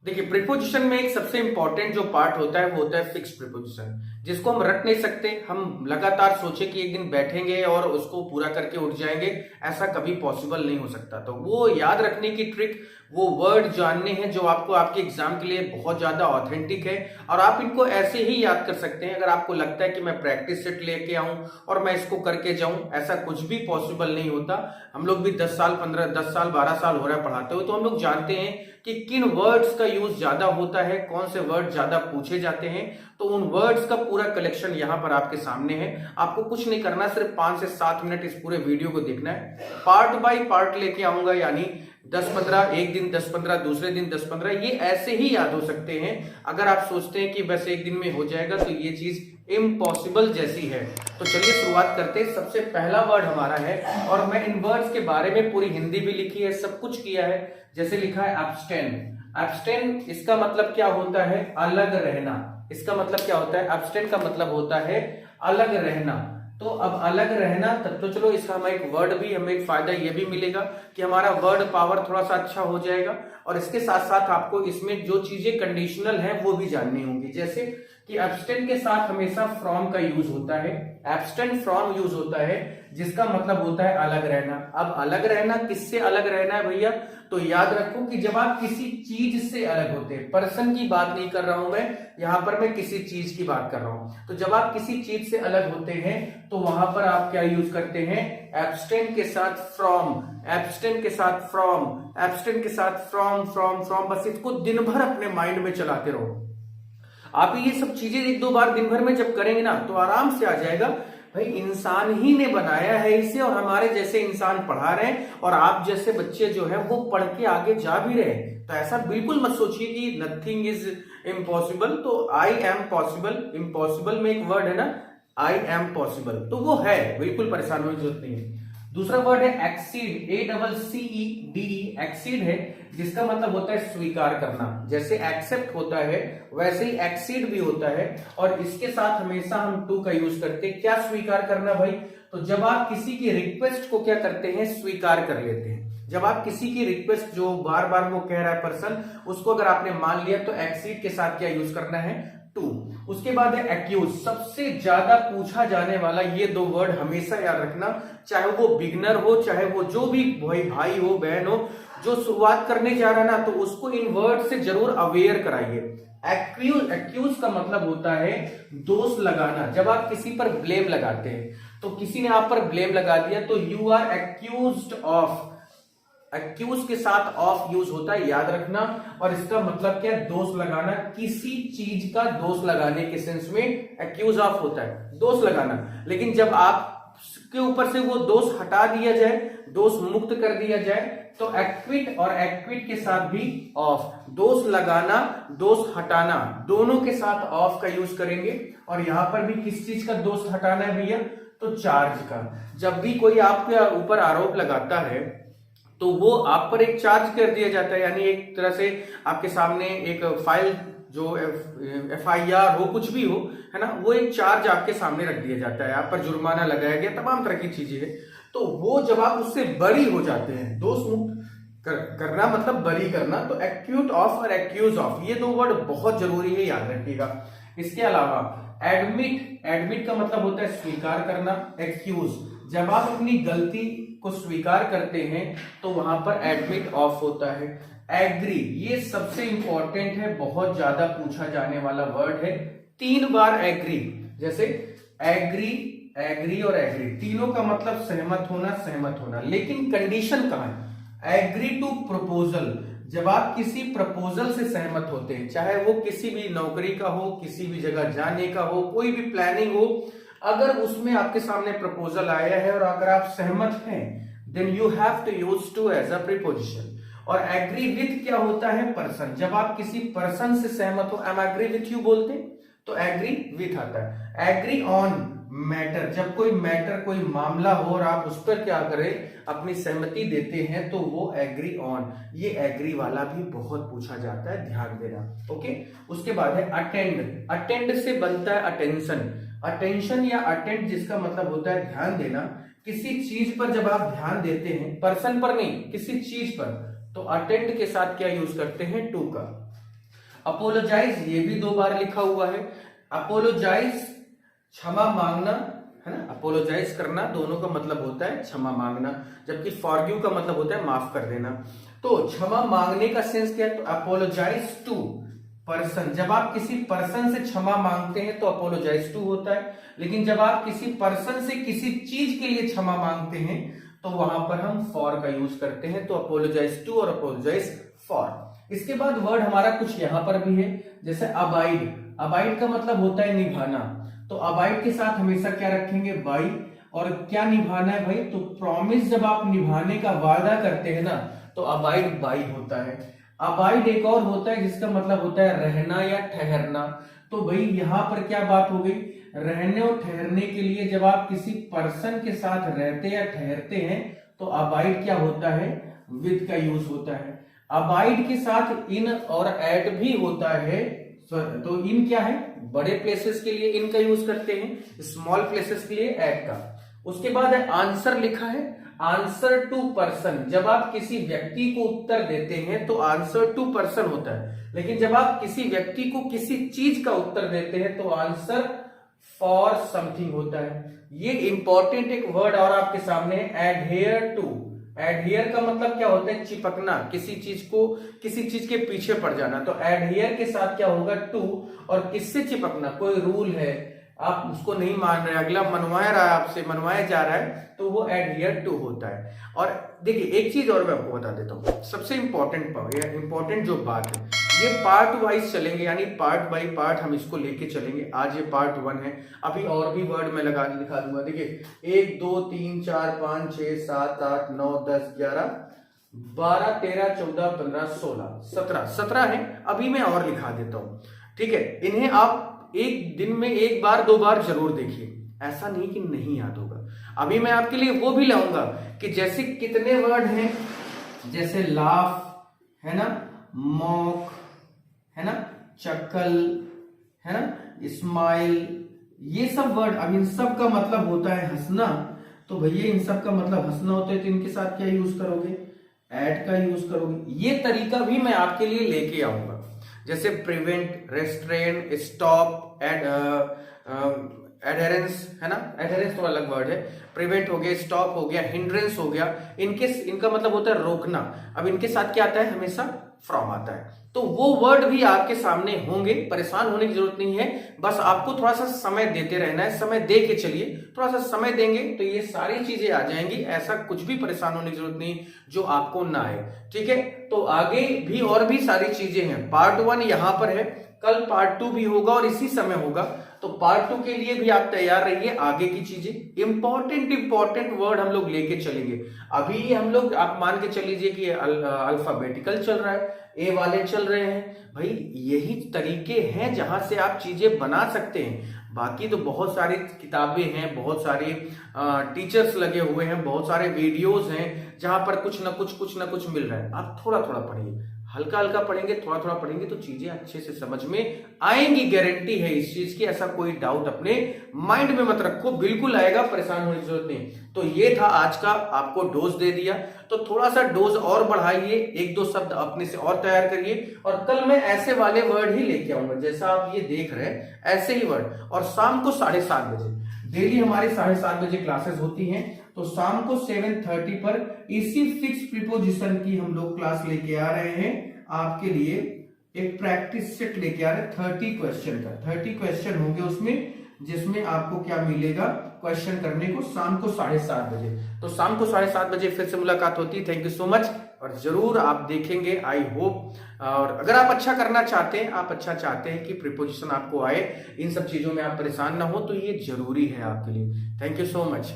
देखिए, प्रीपोजिशन में एक सबसे इंपॉर्टेंट जो पार्ट होता है वो होता है फिक्स प्रीपोजिशन, जिसको हम रट नहीं सकते। हम लगातार सोचे कि एक दिन बैठेंगे और उसको पूरा करके उठ जाएंगे, ऐसा कभी पॉसिबल नहीं हो सकता। तो वो याद रखने की ट्रिक, वो वर्ड जानने हैं जो आपको आपके एग्जाम के लिए बहुत ज्यादा ऑथेंटिक है, और आप इनको ऐसे ही याद कर सकते हैं। अगर आपको लगता है कि मैं प्रैक्टिस सेट लेके आऊं और मैं इसको करके जाऊं, ऐसा कुछ भी पॉसिबल नहीं होता। हम लोग भी 10 साल 15 10 साल 12 साल हो रहा है पढ़ाते हुए, तो हम लोग जानते हैं कि किन वर्ड्स का यूज ज्यादा होता है, कौन से वर्ड ज्यादा पूछे जाते हैं। तो उन वर्ड्स का पूरा कलेक्शन यहाँ पर आपके सामने है। आपको कुछ नहीं करना, सिर्फ 5 से 7 मिनट इस पूरे वीडियो को देखना है। पार्ट बाय पार्ट लेके आऊंगा, यानी 10-15 एक दिन, 10-15 दूसरे दिन, 10-15 ये ऐसे ही याद हो सकते हैं। अगर आप सोचते हैं कि बस एक दिन में हो जाएगा, तो ये चीज इम्पॉसिबल जैसी है। तो चलिए शुरुआत करते हैं। सबसे पहला वर्ड हमारा है, और मैं इन वर्ड्स के बारे में पूरी हिंदी भी लिखी है, सब कुछ किया है। जैसे लिखा है एब्स्टेन। एब्स्टेन, इसका मतलब क्या होता है? अलग रहना। इसका मतलब क्या होता है? एब्स्टेन का मतलब होता है अलग रहना। तो अब अलग रहना, तब तो चलो इसका हमें एक वर्ड भी, हमें एक फायदा ये भी मिलेगा कि हमारा वर्ड पावर थोड़ा सा अच्छा हो जाएगा। और इसके साथ साथ आपको इसमें जो चीजें कंडीशनल हैं वो भी जाननी होंगी। जैसे कि एब्स्टेन के साथ हमेशा फ्रॉम का यूज होता है। एब्स्टेन फ्रॉम यूज होता है, जिसका मतलब होता है अलग रहना। अब अलग रहना किससे अलग रहना है भैया? तो याद रखो कि जब आप किसी चीज से अलग होते हैं, पर्सन की बात नहीं कर रहा हूं मैं, यहां पर मैं किसी चीज की बात कर रहा हूं। तो जब आप किसी चीज से अलग होते हैं तो वहां पर आप क्या यूज करते हैं? एब्स्टेन के साथ फ्रॉम, एब्स्टेन के साथ फ्रॉम, एब्स्टेन के साथ फ्रॉम, फ्रॉम, फ्रॉम। बस इसको दिन भर अपने माइंड में चलाते रहो। आप ये सब चीजें 1-2 बार दिन भर में जब करेंगे ना, तो आराम से आ जाएगा। भाई इंसान ही ने बनाया है इसे, और हमारे जैसे इंसान पढ़ा रहे हैं, और आप जैसे बच्चे जो है वो पढ़ के आगे जा भी रहे हैं। तो ऐसा बिल्कुल मत सोचिए कि नथिंग इज इम्पॉसिबल। तो आई एम पॉसिबल, इम्पॉसिबल में एक वर्ड है ना, आई एम पॉसिबल, तो वो है, बिल्कुल परेशान होने की जरूरत नहीं है। दूसरा वर्ड है एक्सीड, ACCEDE, एक्सीड है, जिसका मतलब होता है स्वीकार करना। जैसे एक्सेप्ट होता है वैसे ही एक्सीड भी होता है, और इसके साथ हमेशा हम टू का यूज करते हैं। क्या स्वीकार करना भाई? तो जब आप किसी की रिक्वेस्ट को क्या करते हैं? स्वीकार कर लेते हैं। जब आप किसी की रिक्वेस्ट, जो बार बार वो कह रहा है पर्सन, उसको अगर आपने मान लिया, तो एक्सीड के साथ क्या यूज करना है? टू। उसके बाद है एक्यूज, सबसे ज्यादा पूछा जाने वाला। ये 2 वर्ड हमेशा याद रखना, चाहे वो बिगनर हो, चाहे वो जो भी भाई हो, बहन हो, जो शुरुआत करने जा रहा है ना, तो उसको इन वर्ड से जरूर अवेयर कराइए। एक्यूज, एक्यूज का मतलब होता है दोष लगाना। जब आप किसी पर ब्लेम लगाते हैं, तो किसी ने आप पर ब्लेम लगा दिया, तो you are accused of. Accuse के साथ ऑफ यूज होता है, याद रखना। और इसका मतलब क्या है? दोष लगाना। किसी चीज का दोष लगाने के सेंस में एक्यूज ऑफ होता है, दोष लगाना। लेकिन जब आप के ऊपर से वो दोष हटा दिया जाए, दोष मुक्त कर दिया जाए, तो एक्विट, और एक्विट के साथ भी ऑफ। दोष लगाना, दोष हटाना, दोनों के साथ ऑफ का यूज करेंगे। और यहां पर भी किस चीज का दोष हटाना है भैया? तो चार्ज का। जब भी कोई आपके ऊपर आरोप लगाता है, तो वो आप पर एक चार्ज कर दिया जाता है, यानी एक तरह से आपके सामने एक फाइल, जो FIR हो, कुछ भी हो, है ना, वो एक चार्ज आपके सामने रख दिया जाता है, आप पर जुर्माना लगाया गया, तमाम तरह की चीजें हैं। तो वो जब आप उससे बरी हो जाते हैं, दोष मुक्त करना मतलब बरी करना, तो एक्यूट ऑफ और एक्यूज ऑफ, ये 2 वर्ड बहुत जरूरी है, याद रखिएगा। इसके अलावा एडमिट, एडमिट का मतलब होता है स्वीकार करना। एक्यूज, जब आप अपनी गलती को स्वीकार करते हैं, तो वहां पर एडमिट ऑफ होता है। एग्री, ये सबसे इंपॉर्टेंट है, बहुत ज्यादा पूछा जाने वाला वर्ड है। 3 बार एग्री, जैसे एग्री, एग्री और एग्री, तीनों का मतलब सहमत होना, सहमत होना। लेकिन कंडीशन कहां है? एग्री टू प्रपोजल, जब आप किसी प्रपोजल से सहमत होते हैं, चाहे वो किसी भी नौकरी का हो, किसी भी जगह जाने का हो, कोई भी प्लानिंग हो, अगर उसमें आपके सामने प्रपोजल आया है और अगर आप सहमत हैं, then you have to use to as a preposition. और एग्री विथ क्या होता है? पर्सन। जब आप किसी पर्सन से सहमत हो, I am agree with you बोलते, तो एग्री विथ आता है। एग्री ऑन मैटर, जब कोई मैटर, कोई मामला हो और आप उस पर क्या करें, अपनी सहमति देते हैं, तो वो एग्री ऑन। ये एग्री वाला भी बहुत पूछा जाता है, ध्यान देना। ओके, उसके बाद है अटेंड। अटेंड से बनता है अटेंशन। अटेंशन या अटेंड, जिसका मतलब होता है ध्यान देना। किसी चीज पर जब आप ध्यान देते हैं, पर्सन पर नहीं, किसी चीज पर, तो अटेंड के साथ क्या यूज करते हैं? टू का। अपोलोजाइज ये भी 2 बार लिखा हुआ है। अपोलोजाइज क्षमा मांगना है ना, अपोलोजाइज करना दोनों का मतलब होता है क्षमा मांगना, जबकि फॉरगिव का मतलब होता है माफ कर देना। तो क्षमा मांगने का सेंस क्या है, तो अपोलोजाइज टू पर्सन, जब आप किसी पर्सन से क्षमा मांगते हैं तो अपोलोजाइज टू होता है। लेकिन जब आप किसी पर्सन से किसी चीज के लिए क्षमा मांगते हैं तो वहां पर हम फॉर का यूज करते हैं। तो अपोलोजाइज टू और अपोलोजाइज फॉर। इसके बाद वर्ड हमारा कुछ यहां पर भी है, जैसे अबाइड। अबाइड का मतलब होता है निभाना, तो अबाइड के साथ हमेशा क्या रखेंगे, बाई। और क्या निभाना है भाई, तो प्रॉमिस जब आप निभाने का वादा करते हैं ना तो अबाइड बाई होता है। अबाइड एक और होता है जिसका मतलब होता है रहना या ठहरना। तो भाई यहां पर क्या बात हो गई, रहने और ठहरने के लिए जब आप किसी पर्सन के साथ रहते या ठहरते हैं तो अबाइड क्या होता है, विद का यूज होता है। अबाइड के साथ इन और एट भी होता है। तो इन क्या है, बड़े प्लेसेस के लिए इन का यूज करते हैं, स्मॉल प्लेसेस के लिए एट का। उसके बाद है आंसर लिखा है, आंसर टू पर्सन। जब आप किसी व्यक्ति को उत्तर देते हैं तो आंसर टू पर्सन होता है, लेकिन जब आप किसी व्यक्ति को किसी चीज का उत्तर देते हैं तो आंसर फॉर समथिंग होता है। ये इंपॉर्टेंट एक वर्ड और आपके सामने है, एडहेयर टू। एडहियर का मतलब क्या होता है, चिपकना, किसी चीज को किसी चीज के पीछे पड़ जाना। तो एडहियर के साथ क्या होगा, टू। और किससे चिपकना, कोई रूल है आप उसको नहीं मान रहे, अगला मनवाया रहा है आपसे, मनवाया जा रहा है, तो वो एडहियर टू होता है। और देखिए एक चीज और मैं आपको बता देता हूँ, सबसे इंपॉर्टेंट जो बात है, ये पार्ट वाइज चलेंगे, यानी पार्ट बाय पार्ट हम इसको लेके चलेंगे। आज ये पार्ट 1 है, अभी और भी वर्ड मैं दिखा दूंगा। देखिए 1 2 3 4 5 6 7 8 9 10 11 12 13 14 15 16 17 है। अभी मैं और लिखा देता हूं, ठीक है। इन्हें आप एक दिन में 1 बार 2 बार जरूर देखिए, ऐसा नहीं कि नहीं याद होगा। अभी मैं आपके लिए वो भी लाऊंगा कि जैसे कितने वर्ड हैं, जैसे लाफ है ना, मॉक है ना, चक्कल है ना, स्माइल, ये सब वर्ड। अब इन सब का मतलब होता है हंसना, तो भैया इन सब का मतलब हंसना होता है, तो इनके साथ क्या यूज करोगे, एट का यूज करोगे। ये तरीका भी मैं आपके लिए लेके आऊंगा, जैसे प्रिवेंट, रेस्ट्रेन, स्टॉप, एडहेरेंस है ना, एडहेरेंस तो अलग वर्ड है। प्रिवेंट हो गया, स्टॉप हो गया, हिंड्रेंस हो गया, इनका मतलब होता है रोकना। अब इनके साथ क्या आता है, हमेशा फ्रॉम आता है। तो वो वर्ड भी आपके सामने होंगे, परेशान होने की जरूरत नहीं है, बस आपको थोड़ा सा समय देते रहना है। समय दे के चलिए, थोड़ा सा समय देंगे तो ये सारी चीजें आ जाएंगी। ऐसा कुछ भी परेशान होने की जरूरत नहीं जो आपको ना आए, ठीक है। तो आगे भी और भी सारी चीजें हैं। पार्ट 1 यहां पर है, कल पार्ट 2 भी होगा और इसी समय होगा। तो पार्ट 2 के लिए भी आप तैयार रहिए। आगे की चीजें इंपॉर्टेंट वर्ड हम लोग लेके चलेंगे। अभी हम लोग, आप मान के चल लीजिए कि अल्फाबेटिकल चल रहा है, ए वाले चल रहे हैं। भाई यही तरीके हैं जहां से आप चीजें बना सकते हैं। बाकी तो बहुत सारी किताबें हैं, बहुत सारे टीचर्स लगे हुए हैं, बहुत सारे वीडियोस हैं जहां पर कुछ ना कुछ मिल रहा है। आप थोड़ा थोड़ा पढ़िए, हल्का हल्का पढ़ेंगे, थोड़ा थोड़ा पढ़ेंगे तो चीजें अच्छे से समझ में आएंगी, गारंटी है इस चीज की। ऐसा कोई डाउट अपने माइंड में मत रखो, बिल्कुल आएगा, परेशान होने की जरूरत नहीं। तो ये था आज का, आपको डोज दे दिया, तो थोड़ा सा डोज और बढ़ाइए, 1-2 शब्द अपने से और तैयार करिए। और कल मैं ऐसे वाले वर्ड ही लेके आऊंगा जैसा आप ये देख रहे हैं, ऐसे ही वर्ड। और शाम को 7:30 बजे डेली हमारे 7:30 बजे क्लासेस होती हैं। तो शाम को 7:30 पर इसी फिक्स प्रीपोजिशन की हम लोग क्लास लेके आ रहे हैं आपके लिए। एक प्रैक्टिस सेट लेके आ रहे हैं 30 क्वेश्चन का। 30 क्वेश्चन होंगे उसमें, जिसमें आपको क्या मिलेगा, क्वेश्चन करने को शाम को 7:30 बजे। तो शाम को 7:30 बजे फिर से मुलाकात होती है। थैंक यू सो मच, और जरूर आप देखेंगे, आई होप। और अगर आप अच्छा करना चाहते हैं, आप अच्छा चाहते हैं कि प्रीपोजिशन आपको आए, इन सब चीजों में आप परेशान ना हो, तो ये जरूरी है आपके लिए। Thank you so much.